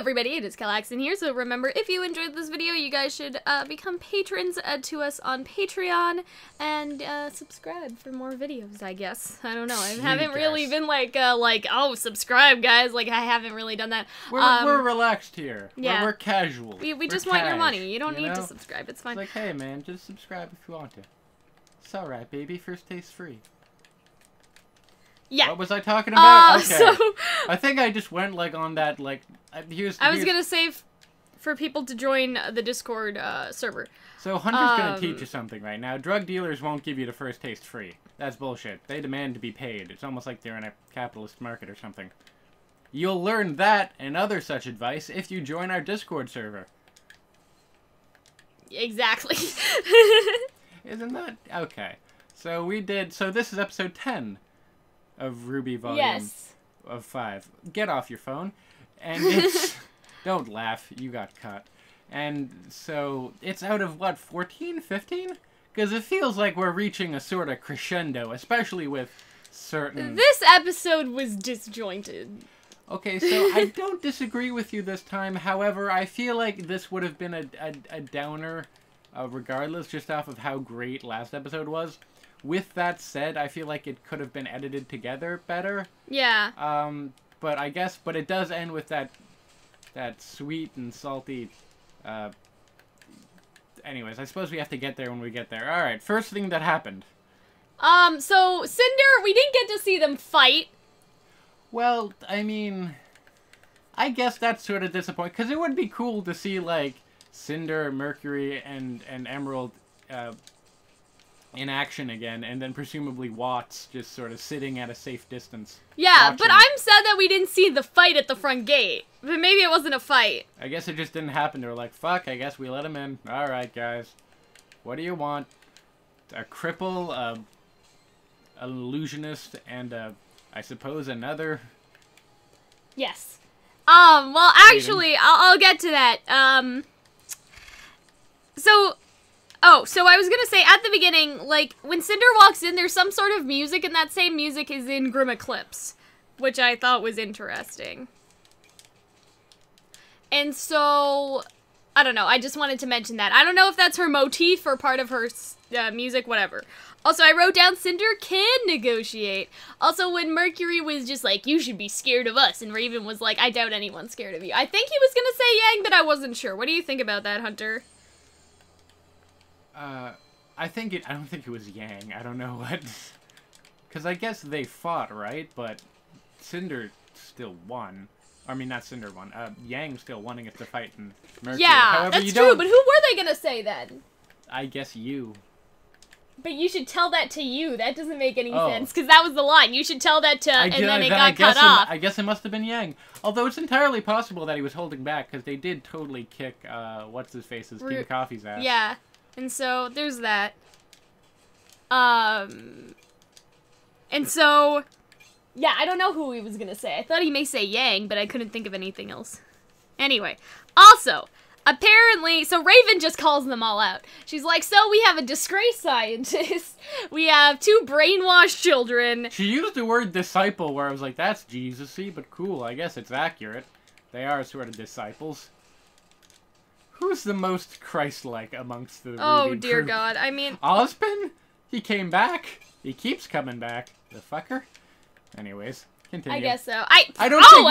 everybody, it is Calxiyn here, so remember, if you enjoyed this video, you guys should become patrons to us on Patreon, and subscribe for more videos, I guess. I don't know, I haven't really been like, oh, subscribe, guys, like, I haven't really done that. We're relaxed here. Yeah. We're casual. We just want your money, you don't need to subscribe, it's fine. It's like, hey man, just subscribe if you want to. It's alright, baby, first taste free. Yeah. What was I talking about? Okay. So I think I just went like on that like. I was gonna say for people to join the Discord server. So Hunter's gonna teach you something right now. Drug dealers won't give you the first taste free. That's bullshit. They demand to be paid. It's almost like they're in a capitalist market or something. You'll learn that and other such advice if you join our Discord server. Exactly. Isn't that okay? So we did. So this is episode 10. Of RWBY volume of 5. Get off your phone. And it's... Don't laugh. You got caught. And so it's out of, what, 14? 15? Because it feels like we're reaching a sort of crescendo, especially with certain... This episode was disjointed. Okay, so I don't disagree with you this time. However, I feel like this would have been a downer regardless, just off of how great last episode was. With that said, I feel like it could have been edited together better. Yeah. But I guess, but it does end with that sweet and salty, anyways, I suppose we have to get there when we get there. Alright, first thing that happened. So, Cinder, we didn't get to see them fight. Well, I mean, I guess that's sort of disappointing, because it would be cool to see, like, Cinder, Mercury, and Emerald, in action again, and then presumably Watts just sort of sitting at a safe distance. Yeah, watching. but I'm sad that we didn't see the fight at the front gate. But maybe it wasn't a fight. I guess it just didn't happen. They were like, fuck, I guess we let him in. Alright, guys. What do you want? A cripple, an illusionist, and I suppose another... Yes. Well, actually, I'll get to that. So I was gonna say, at the beginning, like, when Cinder walks in, there's some sort of music, and that same music is in Grim Eclipse, which I thought was interesting. And so, I don't know, I just wanted to mention that. I don't know if that's her motif or part of her music, whatever. Also, I wrote down Cinder can negotiate. Also, when Mercury was just like, you should be scared of us, and Raven was like, I doubt anyone's scared of you. I think he was gonna say Yang, but I wasn't sure. What do you think about that, Hunter? I don't think it was Yang. I don't know what... Because I guess they fought, right? But Cinder still won. I mean, not Cinder won. Yang still won against the fight in Mercury. Yeah, however, that's true, but who were they gonna say then? I guess you. But you should tell that to you. That doesn't make any sense, because that was the line. You should tell that to... and then it got cut off. I guess it must have been Yang. Although it's entirely possible that he was holding back, because they did totally kick, what's-his-face's King Coffee's ass. Yeah. And so, there's that. And so, yeah, I don't know who he was gonna say. I thought he may say Yang, but I couldn't think of anything else. Anyway, also, apparently, so Raven just calls them all out. She's like, so we have a disgraced scientist, we have 2 brainwashed children. She used the word disciple, where I was like, that's Jesus-y, but cool, I guess it's accurate. They are sort of disciples. Who's the most Christ-like amongst the Oh, RWBY dear crew? God, I mean... Ozpin? He came back. He keeps coming back. The fucker? Anyways, continue. I guess so. I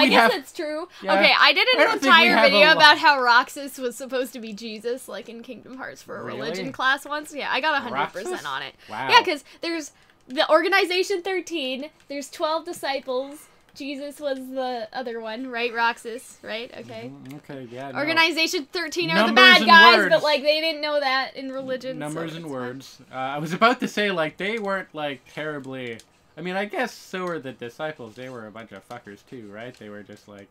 guess that's true. Yeah, okay, I did an entire video about how Roxas was supposed to be Jesus, like in Kingdom Hearts for a religion class once. Yeah, I got 100% on it. Wow. Yeah, because there's the Organization 13, there's 12 disciples, Jesus was the other one, right? Roxas, right? Okay. Okay, yeah. No. Organization 13 are Numbers the bad and guys, words. but, like, they didn't know that in religion. Numbers and words. I was about to say, like, they weren't, like, terribly... I mean, I guess so were the disciples. They were a bunch of fuckers, too, right? They were just like...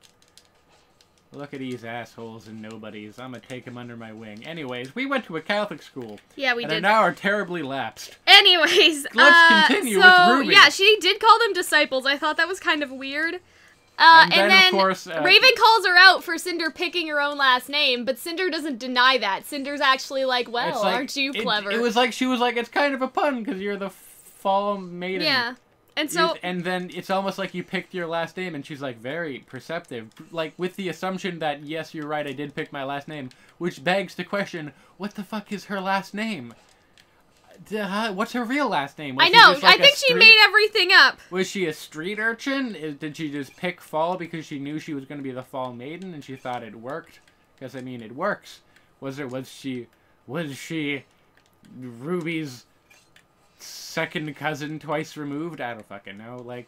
Look at these assholes and nobodies. I'm gonna take them under my wing. Anyways, we went to a Catholic school. Yeah, we did. And now are terribly lapsed. Anyways, let's continue with RWBY. Yeah, she did call them disciples. I thought that was kind of weird. And then, of course, Raven calls her out for Cinder picking her own last name, but Cinder doesn't deny that. Cinder's actually like, well, like, aren't you clever? It was like, she was like, it's kind of a pun, because you're the fallen maiden. Yeah. And so... And then it's almost like you picked your last name, and she's, like, very perceptive. Like, with the assumption that, yes, you're right, I did pick my last name. Which begs the question, what the fuck is her last name? What's her real last name? I know, I think she made everything up. Was she a street urchin? Did she just pick Fall because she knew she was going to be the Fall Maiden, and she thought it worked? Because, I mean, it works. Was she RWBY's second cousin twice removed? I don't fucking know. Like,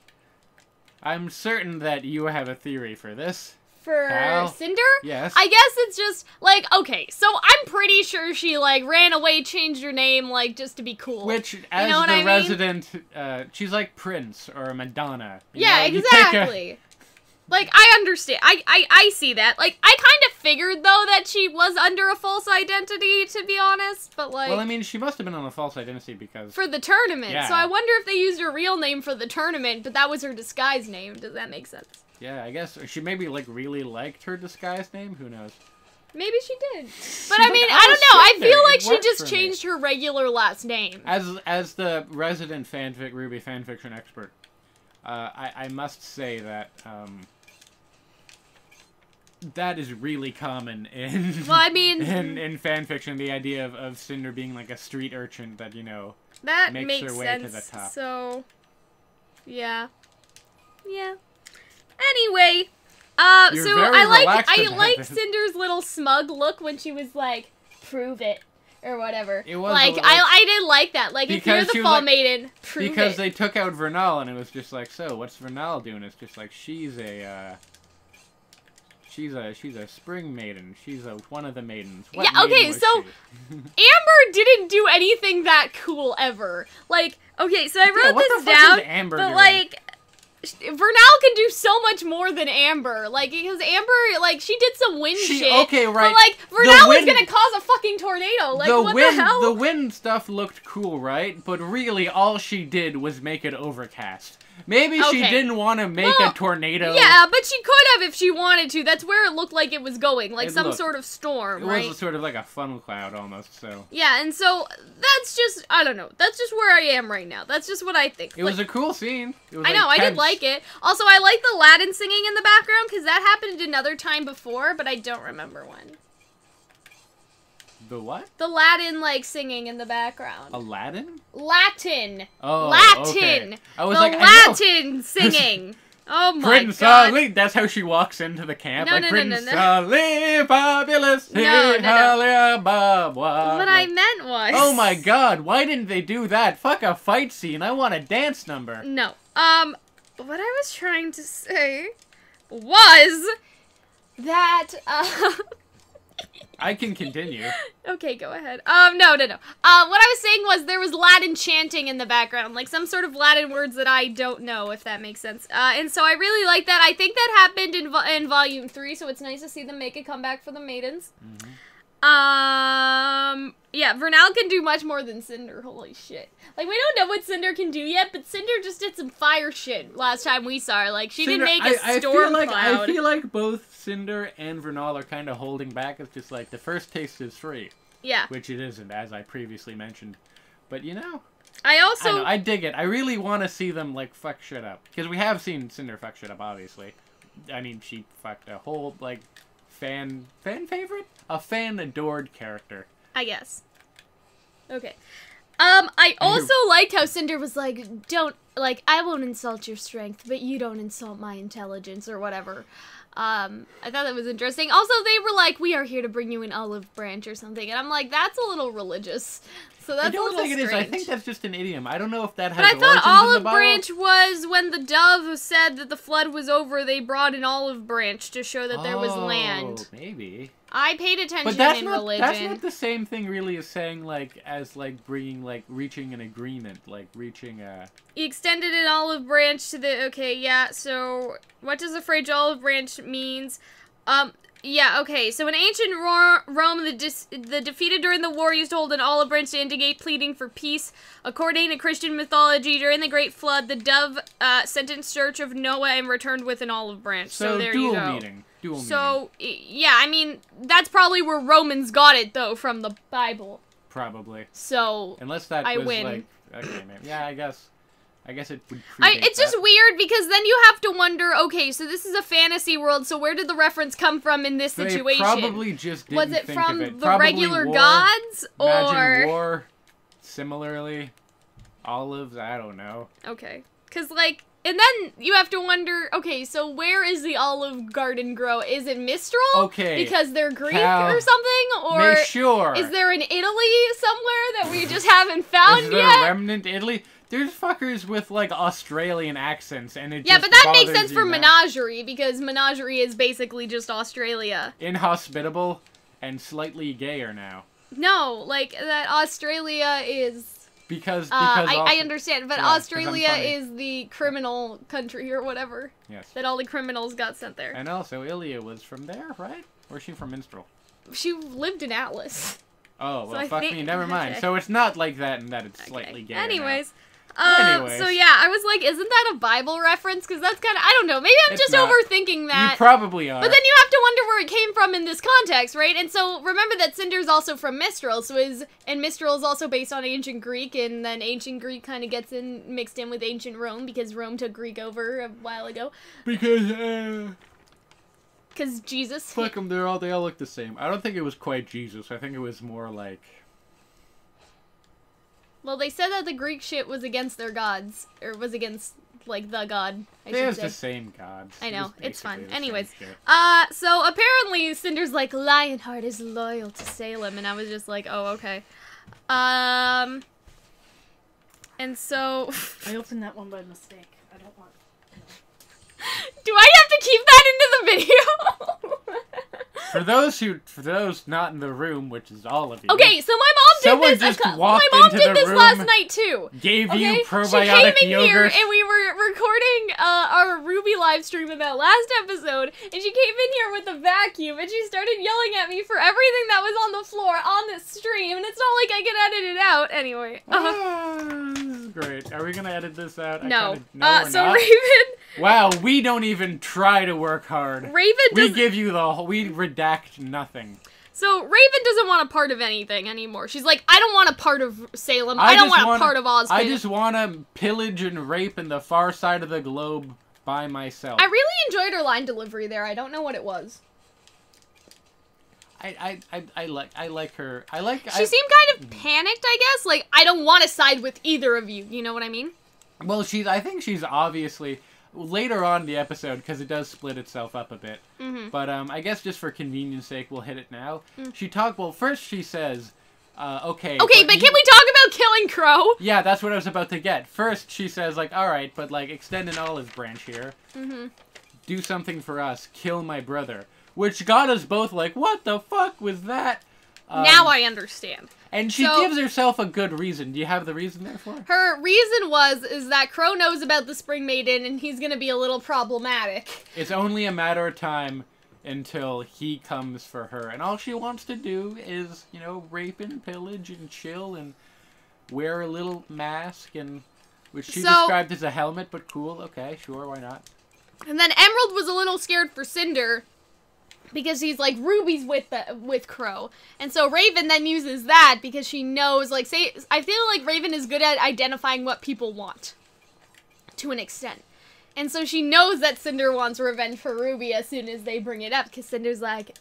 I'm certain that you have a theory for this. For Cal? Cinder? Yes. I guess it's just, like, okay, so I'm pretty sure she, like, ran away, changed her name, like, just to be cool. Which, as the resident, she's like Prince or Madonna. Yeah, exactly. Like, I understand. I see that. Like, I kind of figured, though, that she was under a false identity, to be honest, but, like... Well, I mean, she must have been on a false identity because... For the tournament. Yeah. So I wonder if they used her real name for the tournament, but that was her disguise name. Does that make sense? Yeah, I guess. She maybe, like, really liked her disguise name? Who knows? Maybe she did. But, I mean, I don't know. I feel like she just changed her regular last name. As the resident RWBY fanfiction expert, I must say that, that is really common in well, I mean, in fanfiction, the idea of Cinder being like a street urchin that, you know, that makes makes her way sense. to the top. So, yeah. Yeah. Anyway, so I like Cinder's little smug look when she was like, prove it. Or whatever. It was like, I did like that. Like, if you're the Fall Maiden, prove it. Because they took out Vernal, and it was just like, so, what's Vernal doing? It's just like, she's a spring maiden. She's one of the maidens. What yeah, okay, so, Amber didn't do anything that cool ever. Like, okay, so I wrote this down, Amber but, doing? like, Vernal can do so much more than Amber. Like, because Amber, like, she did some wind shit. Okay, right. But, like, Vernal was gonna cause a fucking tornado. Like, what the hell? The wind stuff looked cool, right? But really, all she did was make it overcast. Maybe she didn't want to make a tornado. Yeah, but she could have if she wanted to. That's where it looked like it was going. Like some sort of storm, right? It was sort of like a fun cloud, almost, so... Yeah, and so, that's just... I don't know. That's just where I am right now. That's just what I think. It was a cool scene. It was, I know, I did like it. Also, I like the Latin singing in the background, because that happened another time before, but I don't remember when. The what? The Latin, like, singing in the background. Aladdin? Latin. Oh, Latin. Okay. I was Latin singing. Oh my Prince god. Ali. That's how she walks into the camp. No, like, no, Prince Ali, fabulous. No. What I like, meant was... Oh my god, why didn't they do that? Fuck a fight scene. I want a dance number. No. What I was trying to say was that, I can continue. Okay, go ahead. No. What I was saying was there was Latin chanting in the background, like some sort of Latin words that I don't know, if that makes sense. And so I really like that. I think that happened in Volume 3, so it's nice to see them make a comeback for the Maidens. Mm-hmm. Yeah, Vernal can do much more than Cinder, holy shit. Like, we don't know what Cinder can do yet, but Cinder just did some fire shit last time we saw her. Like, she didn't make a storm cloud. I feel like both Cinder and Vernal are kind of holding back. It's just like, the first taste is free. Yeah. Which it isn't, as I previously mentioned. But, you know... I dig it. I really want to see them, like, fuck shit up. Because we have seen Cinder fuck shit up, obviously. I mean, she fucked a whole, like... Fan favorite? A fan-adored character. I guess. Okay. I also liked how Cinder was like, I won't insult your strength, but you don't insult my intelligence, or whatever. I thought that was interesting. Also, they were like, we are here to bring you an olive branch or something, and I'm like, that's a little religious. So that's a little strange. I don't think it is. I think that's just an idiom. I don't know if that has origins in the Bible. But I thought olive branch was when the dove said that the flood was over, they brought an olive branch to show that there was land. Maybe. I paid attention religion. That's not the same thing really as saying, like, as, like, bringing, like, reaching an agreement, like, reaching a... He extended an olive branch to the... Okay, yeah, so... What does a fragile olive branch means? Yeah, okay, so in ancient Rome, the defeated during the war used to hold an olive branch to indicate pleading for peace. According to Christian mythology, during the Great Flood, the dove sent in search of Noah and returned with an olive branch. So there you go. Dual meaning. Yeah, I mean, that's probably where Romans got it, though, from the Bible. Probably. So, unless that I was win. Like... Okay, man. Yeah, I guess I guess it would predate It's just weird because then you have to wonder, okay, so this is a fantasy world, so where did the reference come from in this situation? They probably just didn't Was it think from of it. the Probably regular war, gods? Imagine war, similarly. Olives, I don't know. Okay. Because, like, and then you have to wonder, okay, so where is the Olive Garden grow? Is it Mistral? Okay. Because they're Greek or something? Or sure. Is there an Italy somewhere that we just haven't found is there yet? a remnant Italy? There's fuckers with, like, Australian accents, and it yeah, just but that makes bothers sense you for now. Menagerie, because Menagerie is basically just Australia. Inhospitable and slightly gayer now. No, like, that Australia is... Because I understand, but yeah, Australia is the criminal country or whatever. Yes. That all the criminals got sent there. And also, Ilia was from there, right? Or is she from Minstrel? She lived in Atlas. Oh, well, So fuck me, never mind. So it's not like that and that it's slightly gayer Anyways. Anyways. So yeah, I was like, isn't that a Bible reference? Because that's kind of, I don't know, maybe I'm just not. overthinking that. You probably are. But then you have to wonder where it came from in this context, right? And so remember that Cinder's also from Mistral, and Mistral is also based on ancient Greek, and then ancient Greek kind of gets mixed in with ancient Rome because Rome took Greek over a while ago. Because Jesus. Fuck them, they all look the same. I don't think it was quite Jesus. I think it was more like... Well, they said that the Greek shit was against their gods, or was against, like, the god, I should say. It was the same gods. I know, it's fun. Anyways, shit. so apparently Cinder's like, Lionheart is loyal to Salem, and I was just like, oh, okay. And so... I opened that one by mistake. I don't want... Do I have to keep that into the video? For those not in the room, which is all of you. Okay, so my mom Someone did this. just walked my mom into did the this room, last night too. Gave Okay? you probiotic She came in here yogurt. and we were recording our RWBY live stream of that last episode, and she came in here with a vacuum and she started yelling at me for everything that was on the floor on this stream, and it's not like I can edit it out anyway. This is great. Are we gonna edit this out? No. No, we're so not. Raven. Wow, we don't even try to work hard. Raven does. We give you the whole. We redact nothing. So Raven doesn't want a part of anything anymore. She's like, I don't want a part of Salem. I don't want a part of Ozpin. I just want to pillage and rape in the far side of the globe by myself. I really enjoyed her line delivery there. I don't know what it was. I like her. She seemed kind of panicked, I guess. Like, I don't want to side with either of you. You know what I mean? Well, I think she's obviously later on in the episode, because it does split itself up a bit. Mm-hmm. But I guess just for convenience sake, we'll hit it now. Well, first she says, okay. Okay, but can we talk about killing Crow? Yeah, that's what I was about to get. First she says, like, all right, but like extend an olive branch here. Mm-hmm. Do something for us. Kill my brother. Which got us both like, what the fuck was that? Now I understand. And she gives herself a good reason. Do you have the reason there for? Her reason is that Crow knows about the Spring Maiden and he's gonna be a little problematic. It's only a matter of time until he comes for her. And all she wants to do is, you know, rape and pillage and chill and wear a little mask, and which she described as a helmet, but cool. Okay, sure, why not? And then Emerald was a little scared for Cinder, because he's like, Ruby's with Crow. And so Raven then uses that because she knows, like, I feel like Raven is good at identifying what people want. To an extent. And so she knows that Cinder wants revenge for Ruby as soon as they bring it up, because Cinder's like,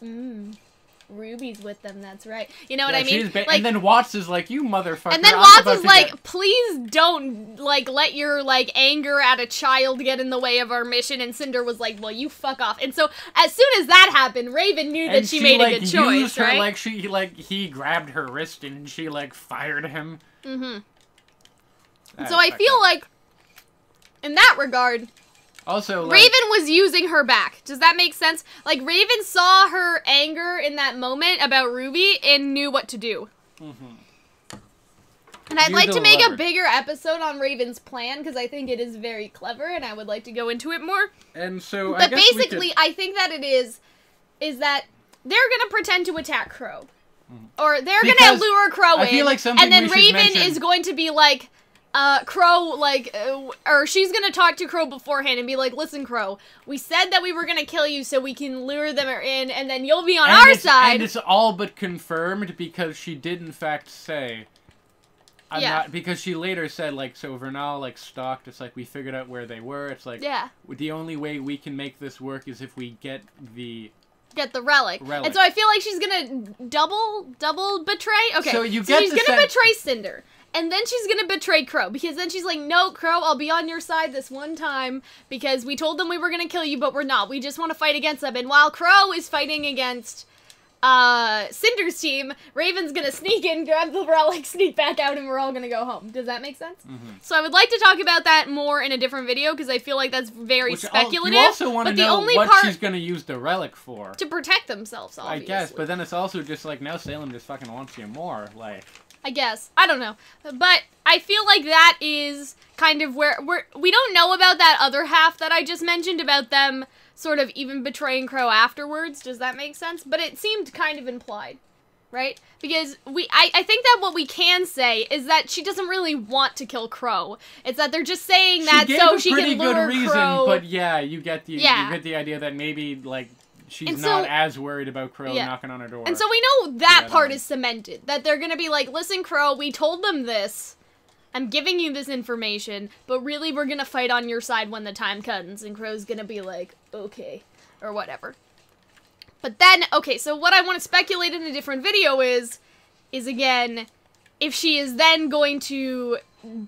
Ruby's with them, that's right. You know what I mean? Like, and then Watts is like, you motherfucker. And then Watts is like, please don't, like, let your, like, anger at a child get in the way of our mission. And Cinder was like, well, you fuck off. And so, as soon as that happened, Raven knew that she made a good choice, her, right? He grabbed her wrist and she, like, fired him. Mm-hmm. So I feel like, in that regard... Also, like, Raven was using her back. Does that make sense? Like, Raven saw her anger in that moment about Ruby and knew what to do. And I'd like to make a bigger episode on Raven's plan, because I think it is very clever, and I would like to go into it more. And so, but basically, I think that it is that they're gonna pretend to attack Crow. Or they're gonna lure Crow in, feel like and then Raven is going to be like, Crow, like, or she's gonna talk to Crow beforehand and be like, listen, Crow, we said that we were gonna kill you so we can lure them in, and then you'll be on our side. And it's all but confirmed, because she did in fact say, I'm not, because she later said, like, so Vernal, like, stalked. It's like, we figured out where they were. It's like, the only way we can make this work is if we get the relic. And so I feel like she's gonna double betray. Okay, so she's gonna betray Cinder. And then she's gonna betray Crow, because then she's like, no, Crow, I'll be on your side this one time, because we told them we were gonna kill you, but we're not. We just want to fight against them. And while Crow is fighting against Cinder's team, Raven's gonna sneak in, grab the relic, sneak back out, and we're all gonna go home. Does that make sense? So I would like to talk about that more in a different video, because I feel like that's very speculative. You also want to know what she's gonna use the relic for. To protect themselves, obviously. I guess, but then it's also just like, now Salem just fucking wants you more, like... I guess. I don't know. But I feel like that is kind of where we don't know about that other half that I just mentioned, about them sort of even betraying Crow afterwards. Does that make sense? But it seemed kind of implied, right? Because I think that what we can say is that she doesn't really want to kill Crow. It's that they're just saying that so she can lure Crow. She gave a pretty good reason, but yeah, you get the idea that maybe, like, she's not as worried about Crow knocking on her door. And so we know that part is cemented. That they're gonna be like, listen, Crow, we told them this. I'm giving you this information, but really we're gonna fight on your side when the time comes. And Crow's gonna be like, okay, or whatever. But then, okay, so what I want to speculate in a different video is again, if she is then going to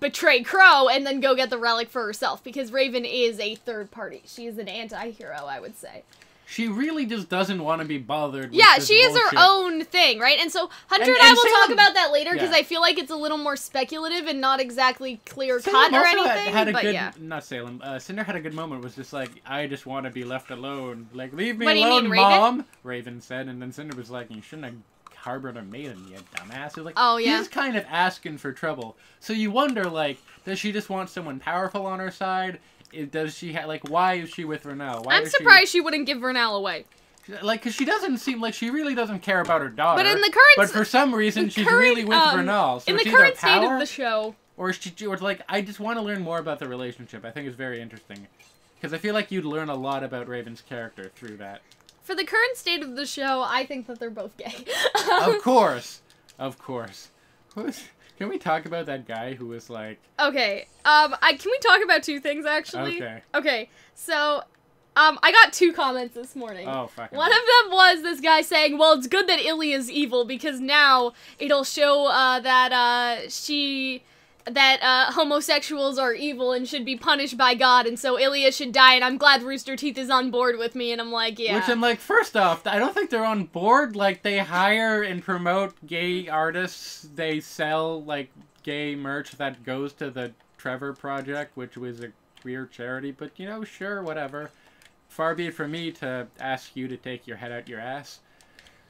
betray Crow and then go get the relic for herself. Because Raven is a third party. She is an anti-hero, I would say. She really just doesn't want to be bothered with this she is her own thing, right? And so Hunter and I will talk about that later, because I feel like it's a little more speculative and not exactly clear-cut or anything, Not Salem. Cinder had a good moment. It was just like, I just want to be left alone. Like, leave me alone, Mom! Raven? Raven said, and then Cinder was like, you shouldn't have harbored a maiden, you dumbass. He was like, oh, yeah. He's kind of asking for trouble. So you wonder, like, does she just want someone powerful on her side? Does she why is she with Vernal? I'm surprised she wouldn't give Vernal away. Like, because she doesn't seem like she really doesn't care about her daughter. But in the current... But for some reason, she's really with Vernal. So in the current state of the show... Or like, I just want to learn more about the relationship. I think it's very interesting. Because I feel like you'd learn a lot about Raven's character through that. For the current state of the show, I think that they're both gay. Of course. Of course. Can we talk about that guy who was like... Okay, can we talk about two things, actually? Okay. Okay, so, I got 2 comments this morning. Oh, fucking One of them was this guy saying, well, it's good that Ilia is evil, because now it'll show, that homosexuals are evil and should be punished by God, and so Ilia should die, and I'm glad Rooster Teeth is on board with me, and I'm like, yeah. Which I'm like, first off, I don't think they're on board. Like, they hire and promote gay artists. They sell, like, gay merch that goes to the Trevor Project, which was a queer charity, but, you know, sure, whatever. Far be it from me to ask you to take your head out your ass.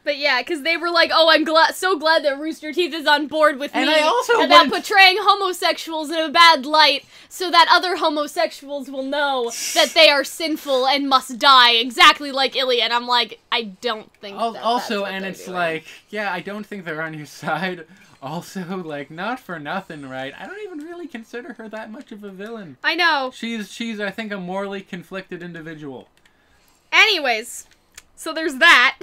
But yeah, because they were like, oh, I'm so glad that Rooster Teeth is on board with me. I also about portraying homosexuals in a bad light so that other homosexuals will know that they are sinful and must die, exactly like Ilia. And I'm like, I don't think also, and it's doing. Like, yeah, I don't think they're on your side. Also, like, not for nothing, right? I don't even really consider her that much of a villain. I know. She's I think, a morally conflicted individual. Anyways... So there's that.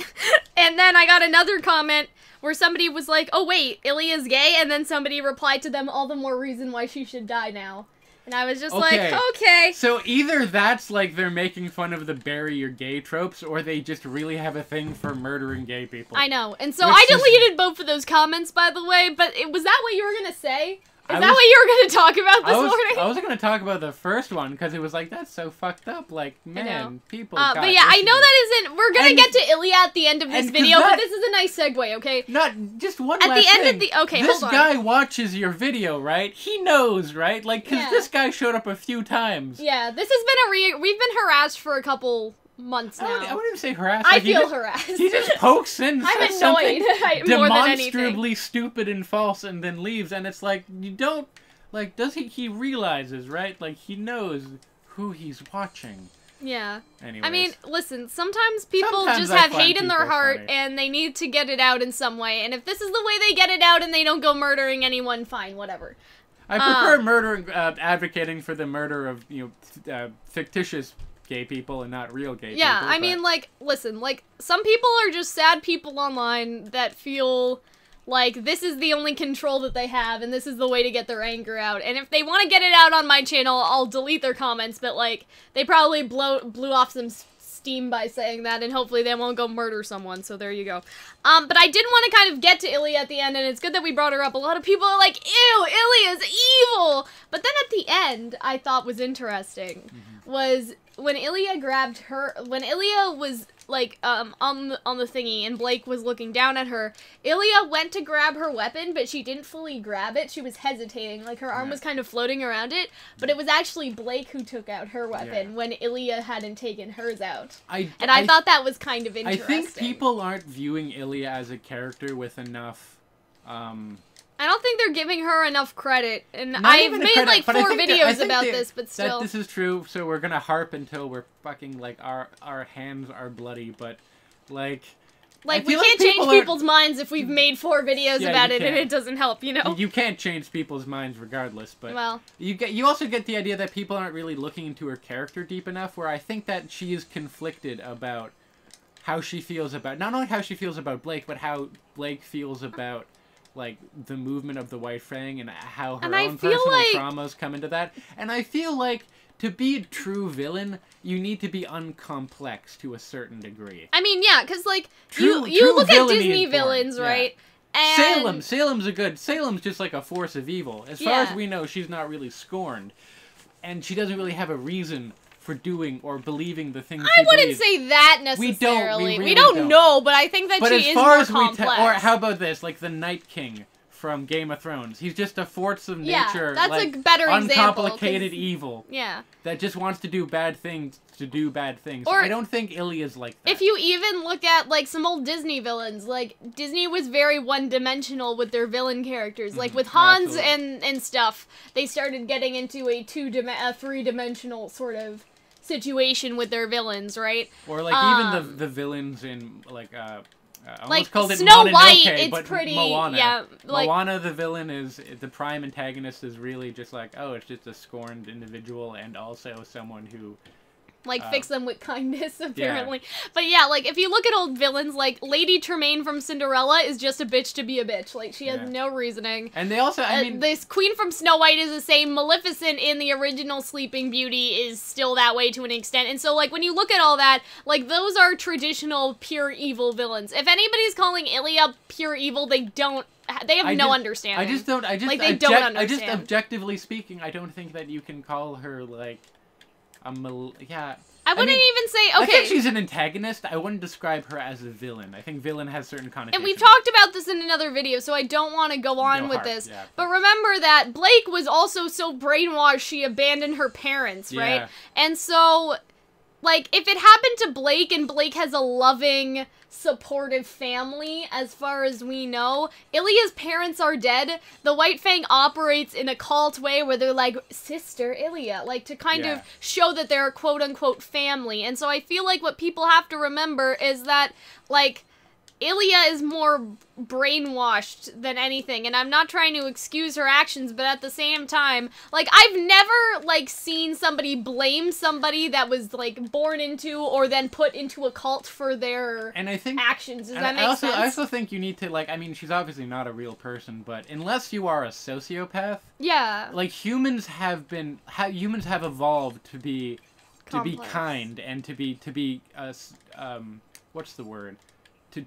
And then I got another comment where somebody was like, oh wait, Ilia's gay? And then somebody replied to them, all the more reason why she should die now. And I was just like, okay. So either that's like they're making fun of the bury your gay tropes, or they just really have a thing for murdering gay people. I know. And so I deleted both of those comments, by the way, but was that what you were going to say? Is that what you were going to talk about this morning? I was going to talk about the first one, because it was like, that's so fucked up. Like, man, people got but yeah, I know that isn't... We're going to get to Ilia at the end of this video, but this is a nice segue, okay? Not just one last thing. At the end of the... Okay, hold on. This guy watches your video, right? He knows, right? Like, because this guy showed up a few times. Yeah, this has been we've been harassed for a couple... months now. I wouldn't even say harassed. I feel harassed. He just pokes in I'm something annoyed more than anything. Demonstrably stupid and false, and then leaves, and it's like, you don't... Like, he realizes, right? Like, he knows who he's watching. Yeah. Anyways. I mean, listen, sometimes people just have hate in their heart, and they need to get it out in some way, and if this is the way they get it out and they don't go murdering anyone, fine, whatever. I prefer advocating for the murder of, fictitious gay people and not real gay people. Yeah, I mean, like, listen, like, some people are just sad people online that feel Like, this is the only control that they have, and this is the way to get their anger out. And if they want to get it out on my channel, I'll delete their comments, but, like, they probably blew off some steam by saying that, and hopefully they won't go murder someone, so there you go. But I did want to kind of get to Ilia at the end, and it's good that we brought her up. A lot of people are like, ew, Ilia's evil! But then at the end, I thought was interesting, was when Ilia grabbed her, when Ilia was, like, on the thingy, and Blake was looking down at her, Ilia went to grab her weapon, but she didn't fully grab it. She was hesitating, like, her arm was kind of floating around it, but it was actually Blake who took out her weapon when Ilia hadn't taken hers out. I thought that was kind of interesting. I think people aren't viewing Ilia as a character with enough, I don't think they're giving her enough credit, and I've made like 4 videos about this, but still. This is true, so we're gonna harp until we're fucking, like, our hands are bloody, but, like... Like, we can't change people's minds if we've made 4 videos about it, and it doesn't help, you know? You can't change people's minds regardless, but... Well... You also get the idea that people aren't really looking into her character deep enough, where I think that she is conflicted about how she feels about... Not only how she feels about Blake, but how Blake feels about... like, the movement of the White Fang and how her own personal traumas come into that. And I feel like, to be a true villain, you need to be uncomplex to a certain degree. I mean, yeah, because, like, you look at Disney villains, right? And... Salem's just like a force of evil. As far as we know, she's not really scorned. And she doesn't really have a reason for doing or believing the things she believes. I wouldn't say that necessarily. We don't know, but I think that she is more complex. Or how about this, like the Night King from Game of Thrones? He's just a force of nature, that's like, a better uncomplicated evil. Yeah. That just wants to do bad things to do bad things. Or I don't think Ilia's like that. If you even look at, like, some old Disney villains, like, Disney was very one-dimensional with their villain characters. Like, with Hans and stuff, they started getting into a 3-dimensional sort of situation with their villains, right? Or, like, even the villains in, like, like called it Snow Mononoke, White, it's but pretty, Moana. yeah. Like, Moana, the villain, is, the prime antagonist is really just like, oh, it's just a scorned individual and also someone who... like, fix them with kindness, apparently. Yeah. But yeah, like, if you look at old villains, like, Lady Tremaine from Cinderella is just a bitch to be a bitch. Like, she has no reasoning. And they also, I mean... this Queen from Snow White is the same. Maleficent in the original Sleeping Beauty is still that way to an extent. And so, like, when you look at all that, like, those are traditional pure evil villains. If anybody's calling Ilia pure evil, they have no understanding. I just don't understand. I just, objectively speaking, I don't think that you can call her, like... I wouldn't even say, okay. I think she's an antagonist. I wouldn't describe her as a villain. I think villain has certain connotations. And we've talked about this in another video, so I don't want to go on with this. Yeah. But remember that Blake was also so brainwashed she abandoned her parents, right? Yeah. And so, like, if it happened to Blake and Blake has a loving, supportive family, as far as we know, Ilia's parents are dead. The White Fang operates in a cult way where they're like, Sister Ilia, like, to kind of show that they're a quote-unquote family. And so I feel like what people have to remember is that, like, Ilia is more brainwashed than anything, and I'm not trying to excuse her actions, but at the same time, like, I've never, like, seen somebody blame somebody that was, like, born into or then put into a cult for their actions. Does that make sense? I also think you need to, like, I mean, she's obviously not a real person, but unless you are a sociopath, like, humans have evolved to be kind and to be what's the word?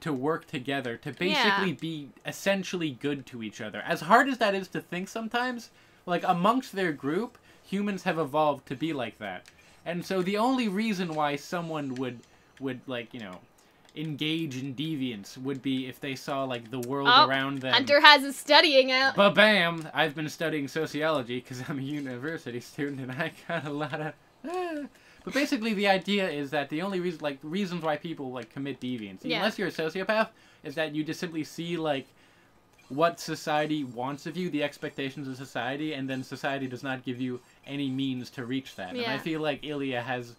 To work together, to basically be essentially good to each other. As hard as that is to think sometimes, like, amongst their group, humans have evolved to be like that. And so the only reason why someone would like, you know, engage in deviance would be if they saw, like, the world around them. Hunter has his studying out. Ba-bam! I've been studying sociology because I'm a university student and I got a lot of... But basically, the idea is that the only reason, like, reasons why people, like, commit deviance, unless you're a sociopath, is that you just simply see, like, what society wants of you, the expectations of society, and then society does not give you any means to reach that. And I feel like Ilia has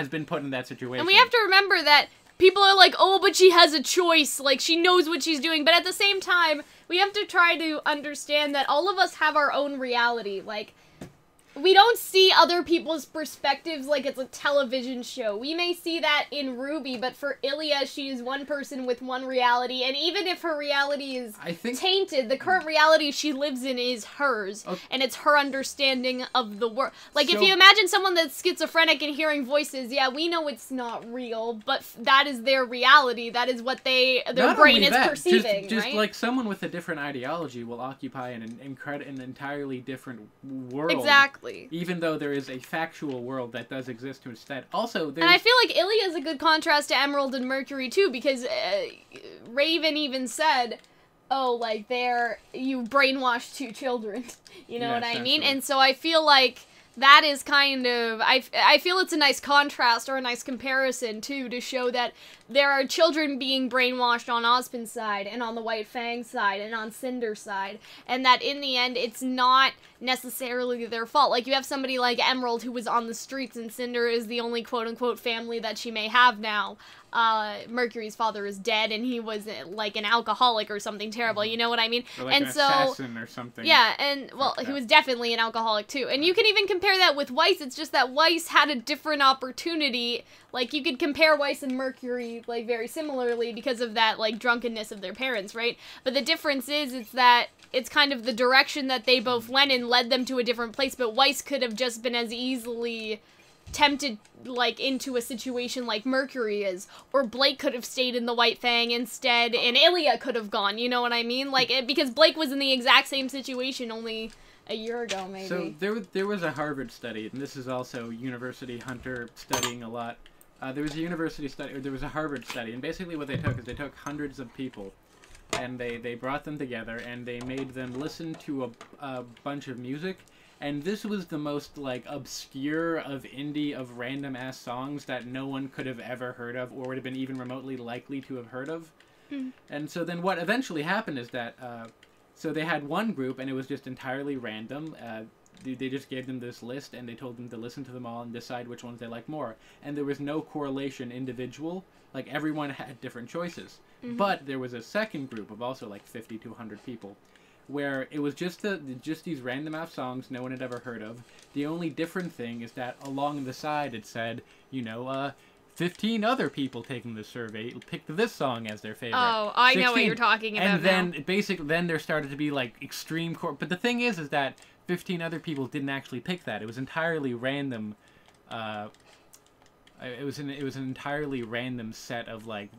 been put in that situation. And we have to remember that people are like, oh, but she has a choice, like, she knows what she's doing, but at the same time, we have to try to understand that all of us have our own reality, like... we don't see other people's perspectives like it's a television show. We may see that in RWBY, but for Ilia, she is one person with one reality, and even if her reality is tainted, the current reality she lives in is hers, and it's her understanding of the world. Like, if you imagine someone that's schizophrenic and hearing voices, yeah, we know it's not real, but that is their reality. That is what their brain is perceiving, just right? like someone with a different ideology will occupy an entirely different world. Exactly. Even though there is a factual world that does exist to instead. Also, and I feel like Ilia is a good contrast to Emerald and Mercury too, because Raven even said, "Oh, like you brainwashed 2 children." You know what I mean? And so I feel like that is kind of I feel it's a nice contrast or a nice comparison too, to show that there are children being brainwashed on Ozpin's side and on the White Fang side and on Cinder's side, and that in the end it's not necessarily their fault. Like, you have somebody like Emerald who was on the streets, and Cinder is the only quote-unquote family that she may have now. Mercury's father is dead, and he was like an alcoholic or something terrible, you know what I mean? Or like an assassin or something. Yeah, and well, he was definitely an alcoholic too. And you can even compare that with Weiss. It's just that Weiss had a different opportunity. Like, you could compare Weiss and Mercury, like, very similarly because of that, like, drunkenness of their parents, right? But the difference is, it's that it's kind of the direction that they both went in led them to a different place, but Weiss could have just been as easily tempted, like, into a situation like Mercury is, or Blake could have stayed in the White Fang instead, and Ilia could have gone, you know what I mean? Like, because Blake was in the exact same situation only a year ago, maybe. So, there was a Harvard study, and this is also University Hunter studying a lot. There was a university study, or there was a Harvard study, and basically what they took is they took hundreds of people, and they brought them together, and they made them listen to a bunch of music, and this was the most, like, obscure of indie of random-ass songs that no one could have ever heard of, or would have been even remotely likely to have heard of. And so then what eventually happened is that, so they had one group, and it was just entirely random. They just gave them this list, and they told them to listen to them all and decide which ones they liked more. And there was no correlation individual. Like, everyone had different choices. But there was a second group of also, like, 50 to 100 people, where it was just these random-ass songs no one had ever heard of. The only different thing is that along the side it said, 15 other people taking the survey picked this song as their favorite. Oh, I know what you're talking about. And then then there started to be, like, extreme but the thing is that 15 other people didn't actually pick that. It was entirely random. It was an entirely random set of, like,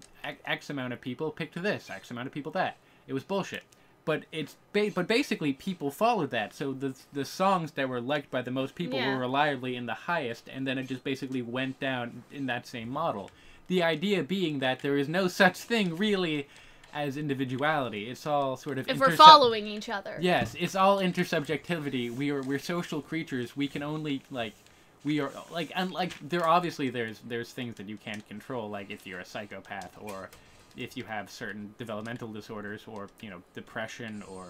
X amount of people picked this, X amount of people that. It was bullshit. But but basically people followed that. So the songs that were liked by the most people were reliably in the highest, and then it just basically went down in that same model. The idea being that there is no such thing really as individuality. It's all sort of if we're following each other. Yes, it's all intersubjectivity. We're social creatures. We can only, like, we are, like, and, like, there's things that you can't control, like if you're a psychopath, or if you have certain developmental disorders, or, depression, or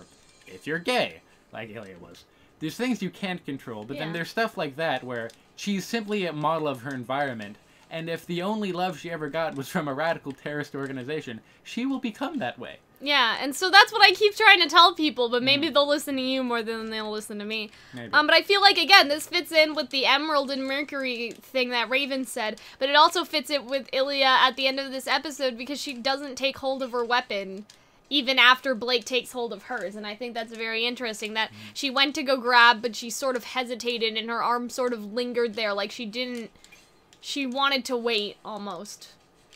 if you're gay, like Ilia was. There's things you can't control, but then there's stuff like that where she's simply a model of her environment, and if the only love she ever got was from a radical terrorist organization, she will become that way. Yeah, and so that's what I keep trying to tell people, but maybe they'll listen to you more than they'll listen to me. Maybe. But I feel like, again, this fits in with the Emerald and Mercury thing that Raven said, but it also fits it with Ilia at the end of this episode, because she doesn't take hold of her weapon even after Blake takes hold of hers, and I think that's very interesting, that she went to go grab, but she sort of hesitated, and her arm sort of lingered there, like she wanted to wait, almost.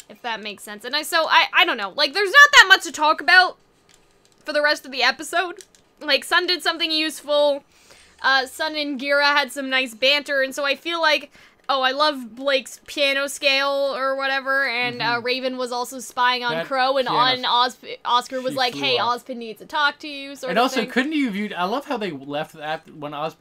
If that makes sense. And I don't know. Like, there's not that much to talk about for the rest of the episode. Like, Sun did something useful. Sun and Gira had some nice banter. And so I feel like, I love Blake's piano scale or whatever. And Raven was also spying on Crow. And Oscar was like, hey, Ozpin needs to talk to you, sort of also, thing. couldn't you view... I love how they left that when Like,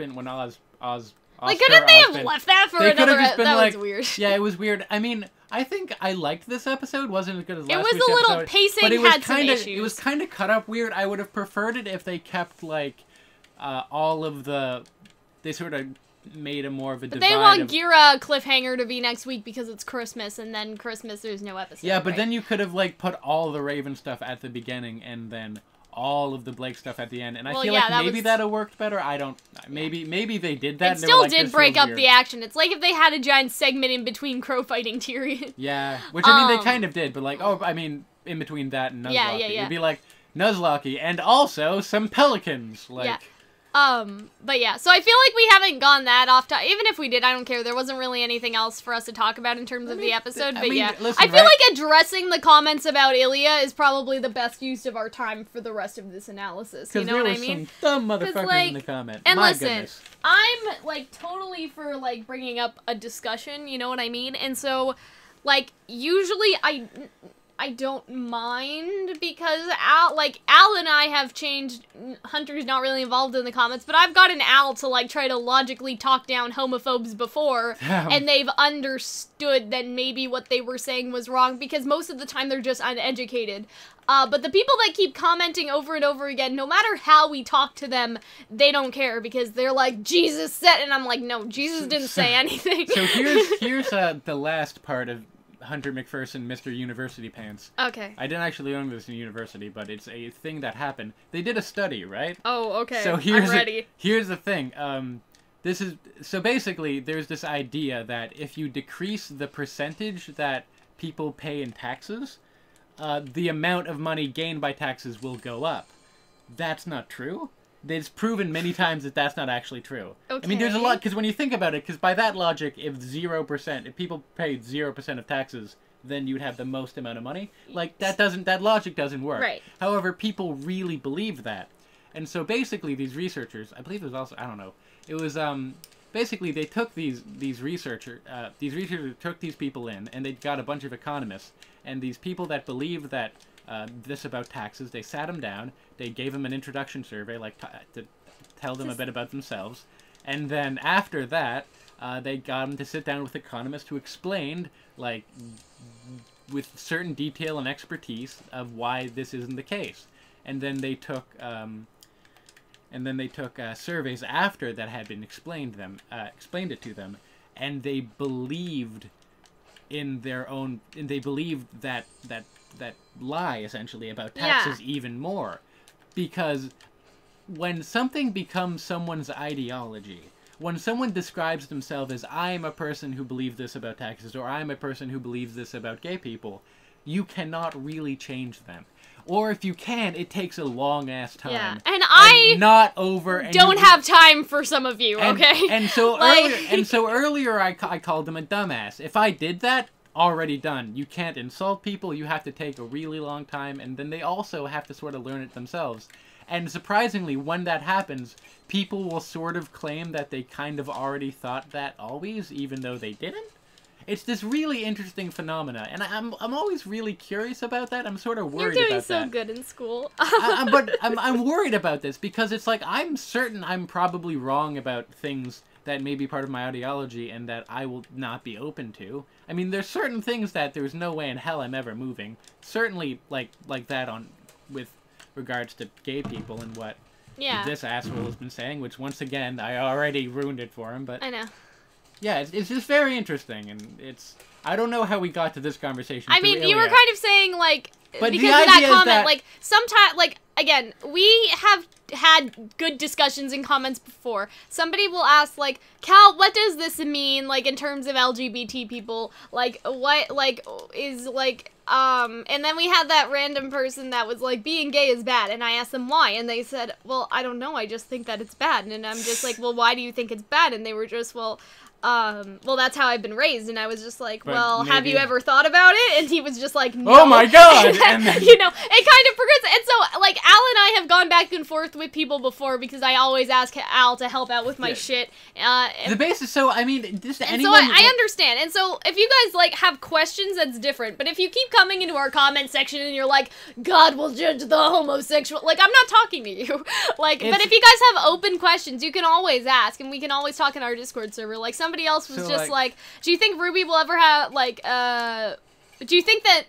couldn't they have left that for another... That was weird. Yeah, it was weird. I mean, I think I liked this episode. Wasn't as good as last week's episode. It was a little... Pacing had some issues. It was kind of cut up weird. I would have preferred it if they kept, like, all of the... They sort of made a more of a divide. But they want Gira cliffhanger to be next week because it's Christmas, and then Christmas there's no episode. Yeah, but then you could have, like, put all the Raven stuff at the beginning, and then all of the Blake stuff at the end, and I Well, feel yeah, like maybe was... that'd have worked better. I don't. Maybe they did that. It and they still were like, did "This break feels up weird." the action. It's like if they had a giant segment in between crow fighting Tyrion. Yeah, which I mean they kind of did, but like, oh, I mean, in between that and Nuzlocke, Yeah. it'd be like Nuzlocke and also some pelicans, like. Yeah. But yeah, so I feel like we haven't gone that off to, even if we did, I don't care. There wasn't really anything else for us to talk about in terms of the episode, but yeah. Listen, I feel like addressing the comments about Ilia is probably the best use of our time for the rest of this analysis. You know what I mean? Some dumb motherfuckers like, in the comment. And My listen, goodness. I'm, like, totally for, like, bringing up a discussion, you know what I mean? And so, like, usually I don't mind because Al and I have changed. Hunter's not really involved in the comments, but I've gotten Al to like try to logically talk down homophobes before, and they've understood that maybe what they were saying was wrong because most of the time they're just uneducated. But the people that keep commenting over and over again, no matter how we talk to them, they don't care because they're like, Jesus said, and I'm like, no, Jesus didn't say anything. So here's the last part of Hunter McPherson, Mr. University Pants. Okay. I didn't actually learn this in university, but it's a thing that happened. They did a study, right? Oh, okay. So I'm ready. Here's the thing. So basically, there's this idea that if you decrease the percentage that people pay in taxes, the amount of money gained by taxes will go up. That's not true. It's proven many times that that's not actually true. Okay. I mean, there's a lot, because when you think about it, because by that logic, if people paid 0% of taxes, then you'd have the most amount of money. Like, that logic doesn't work. Right. However, people really believe that. And so basically these researchers, I believe it was also, I don't know, it was, basically they took these researchers took these people in, and they got a bunch of economists, and these people that believed that this about taxes, they sat them down, they gave them an introduction survey, like to tell them a bit about themselves, and then after that, they got them to sit down with economists who explained, like, with certain detail and expertise of why this isn't the case. And then they took surveys after that had been explained it to them, and they believed in their own, and they believed that lie essentially about taxes even more, because when something becomes someone's ideology, when someone describes themselves as I'm a person who believes this about taxes, or I'm a person who believes this about gay people, you cannot really change them. Or if you can, it takes a long ass time. Yeah, and I not over. And don't have time for some of you. Okay. And so like... earlier, I called them a dumbass. If I did that, already done. You can't insult people. You have to take a really long time, and then they also have to sort of learn it themselves. And surprisingly, when that happens, people will sort of claim that they kind of already thought that always, even though they didn't. It's this really interesting phenomena, and I'm always really curious about that. I'm sort of worried about that. You're doing so good in school. But I'm worried about this because it's like I'm certain I'm probably wrong about things that may be part of my ideology and that I will not be open to. I mean, there's certain things that there's no way in hell I'm ever moving. Certainly, like that with regards to gay people and what this asshole has been saying, which once again I already ruined it for him. But I know. Yeah, it's just very interesting, and I don't know how we got to this conversation. I mean, you were kind of saying like but because of that comment, like sometimes, like again, we have had good discussions in comments before. Somebody will ask, like, Cal, what does this mean, like, in terms of LGBT people? Like, what, like, is, like, and then we had that random person that was like, being gay is bad, and I asked them why, and they said, well, I don't know, I just think that it's bad, and I'm just like, well, why do you think it's bad? And they were just, well, that's how I've been raised, and I was just like, well, have you ever thought about it? And he was just like, no. Oh my god! And then, you know, it kind of progressed, and so, like, Al and I have gone back and forth with people before, because I always ask Al to help out with my shit. The basis, so, I mean, just and anyone... so I understand, and so, if you guys, like, have questions, that's different, but if you keep coming into our comment section and you're like, God will judge the homosexual, like, I'm not talking to you. Like, but if you guys have open questions, you can always ask, and we can always talk in our Discord server. Like, somebody else was just like, do you think RWBY will ever have, like, do you think that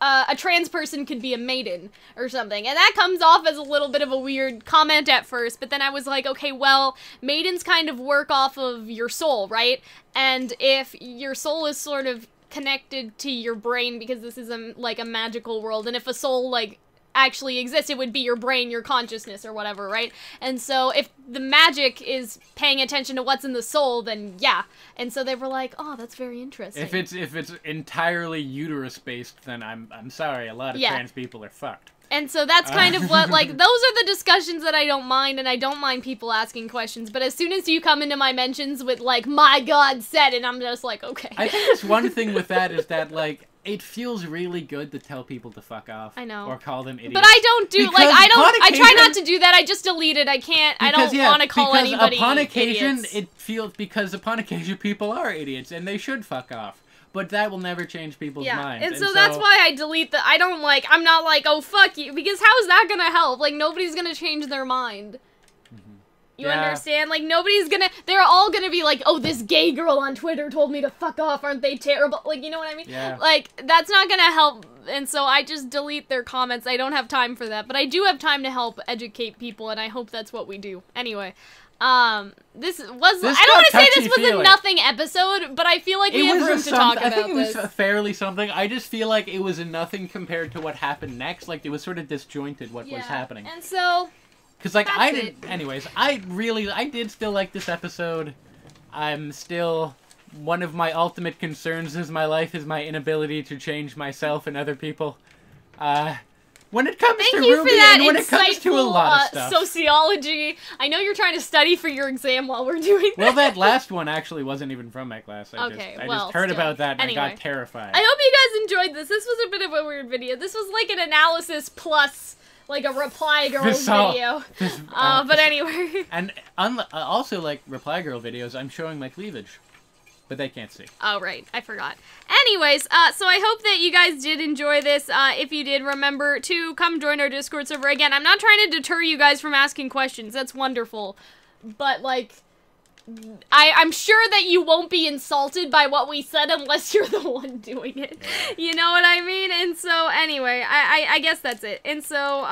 a trans person could be a maiden or something? And that comes off as a little bit of a weird comment at first, but then I was like, okay, well, maidens kind of work off of your soul, right? And if your soul is sort of connected to your brain, because this is like a magical world, and if a soul, like, actually exists. It would be your brain, your consciousness, or whatever, right? And so if the magic is paying attention to what's in the soul, then yeah. And so they were like, oh, that's very interesting. If it's entirely uterus-based, then I'm sorry, a lot of trans people are fucked. And so that's kind of what, like, those are the discussions that I don't mind, and I don't mind people asking questions, but as soon as you come into my mentions with, like, my God said, and I'm just like, okay. I think just one thing with that is that, like, it feels really good to tell people to fuck off. I know. Or call them idiots. But I don't do, because I try not to do that, I just delete it, I can't, I don't want to call anybody upon occasion, idiots. Because upon occasion people are idiots, and they should fuck off. But that will never change people's minds. And so that's why I delete I'm not like, oh, fuck you, because how is that gonna help? Like, nobody's gonna change their mind. You understand? Like, they're all gonna be like, oh, this gay girl on Twitter told me to fuck off, aren't they terrible? Like, you know what I mean? Yeah. Like, that's not gonna help, and so I just delete their comments. I don't have time for that, but I do have time to help educate people, and I hope that's what we do. Anyway. I don't want to say this was a nothing episode, but I feel like we have room to talk about this. I think it was fairly something. I just feel like it was a nothing compared to what happened next. Like, it was sort of disjointed what was happening. And so... Because, like, anyways, I did still like this episode. I'm still... One of my ultimate concerns in my life is my inability to change myself and other people. When it comes to RWBY and when it comes to a lot of stuff. Sociology. I know you're trying to study for your exam while we're doing this. Well, that last one actually wasn't even from my class. I just heard about that and I got terrified. I hope you guys enjoyed this. This was a bit of a weird video. This was like an analysis plus, like, a Reply Girls video. But anyway. And also, like, Reply Girl videos, I'm showing my cleavage. But they can't see. Oh, right. I forgot. Anyways, so I hope that you guys did enjoy this. If you did, remember to come join our Discord server. Again, I'm not trying to deter you guys from asking questions. That's wonderful. But, like, I'm sure that you won't be insulted by what we said unless you're the one doing it. You know what I mean? And so, anyway, I guess that's it. And so,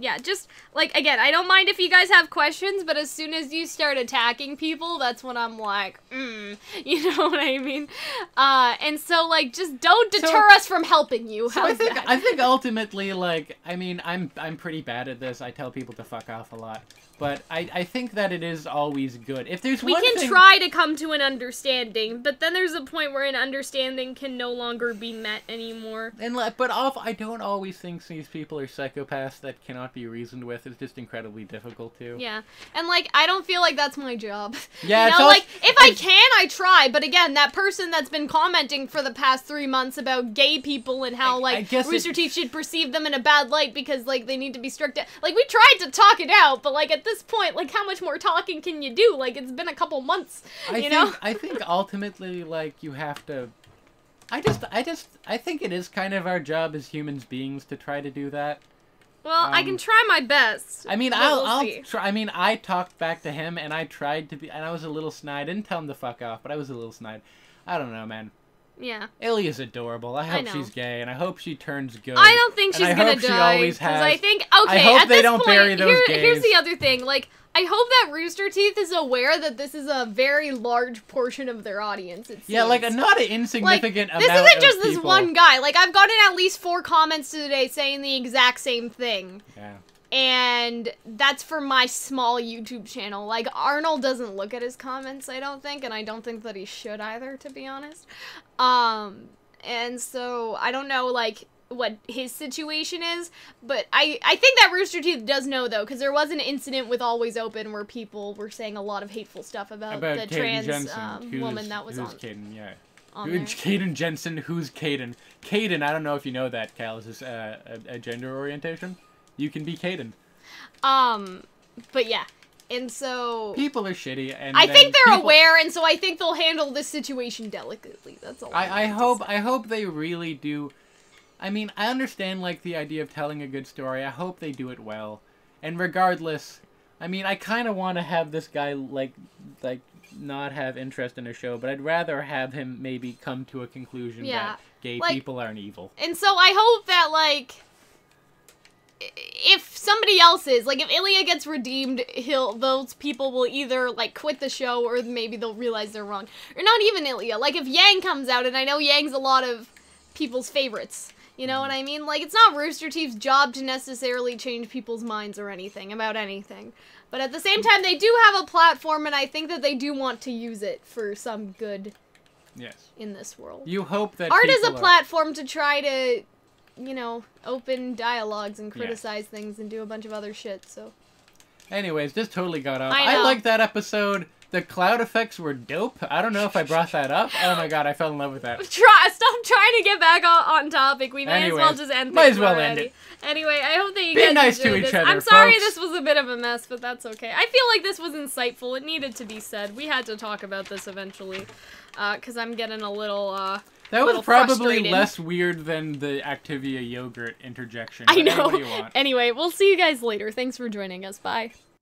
yeah, just, like, again, I don't mind if you guys have questions, but as soon as you start attacking people, that's when I'm like, you know what I mean? And so, like, just don't deter us from helping you. So I think ultimately, like, I mean, I'm pretty bad at this. I tell people to fuck off a lot. But I think that it is always good. If there's one thing... We can try to come to an understanding, but then there's a point where an understanding can no longer be met anymore. But I don't always think these people are psychopaths that cannot be reasoned with. It's just incredibly difficult to. Yeah. And, like, I don't feel like that's my job. Yeah, you know, like, if I can, I try. But again, that person that's been commenting for the past 3 months about gay people and how, like, Rooster Teeth should perceive them in a bad light because, like, they need to be strict. Like, we tried to talk it out, but, like, at this point, like, how much more talking can you do? Like, it's been a couple months, you know? I think ultimately, like, you have to... I think it is kind of our job as human beings to try to do that. Well, I can try my best. I mean, I'll try. I mean, I talked back to him, and I tried to be, and I was a little snide. I didn't tell him to fuck off, but I was a little snide. I don't know, man. Yeah. Ilia's adorable. I hope she's gay, and I hope she turns good. I don't think she's gonna die. She always has. I think, okay, I hope at they this don't point, bury those gays. Here's the other thing, like, I hope that Rooster Teeth is aware that this is a very large portion of their audience, it seems. Yeah, like, not an insignificant amount of this isn't just people. this one guy. Like, I've gotten at least 4 comments today saying the exact same thing. Yeah. And that's for my small YouTube channel. Like, Arnold doesn't look at his comments, I don't think, and I don't think that he should either, to be honest. And so, I don't know, like, what his situation is, but I think that Rooster Teeth does know, though, because there was an incident with Always Open where people were saying a lot of hateful stuff about the trans woman that was on. Caden, yeah. Caden Jensen, who's Caden? Caden, I don't know if you know that, Cal, is a gender orientation. You can be Caden. But yeah. And so... People are shitty, and I think they're aware, and so I think they'll handle this situation delicately. That's all I hope they really do. I mean, I understand, like, the idea of telling a good story. I hope they do it well. And regardless, I mean, I kind of want to have this guy, like, not have interest in a show, but I'd rather have him maybe come to a conclusion that gay people aren't evil. And so I hope that, like... if somebody else is, like, if Ilia gets redeemed, those people will either, like, quit the show, or maybe they'll realize they're wrong. Or not even Ilia. Like, if Yang comes out, and I know Yang's a lot of people's favorites, You know what I mean? Like, it's not Rooster Teeth's job to necessarily change people's minds or anything about anything. But at the same time, they do have a platform, and I think that they do want to use it for some good in this world. You hope that art is a platform to try to, you know, open dialogues and criticize things and do a bunch of other shit, so... Anyways, this totally got off. I know. I liked that episode. The cloud effects were dope. I don't know if I brought that up. Oh my god, I fell in love with that. Stop trying to get back on topic. We may as well just end things already. End it. Anyway, I hope that you Be guys nice enjoyed to each this. other, I'm sorry folks. this was a bit of a mess, but that's okay. I feel like this was insightful. It needed to be said. We had to talk about this eventually, because I'm getting a little, that was probably frustrated. less weird than the Activia yogurt interjection. I know. What do you want? Anyway, we'll see you guys later. Thanks for joining us. Bye.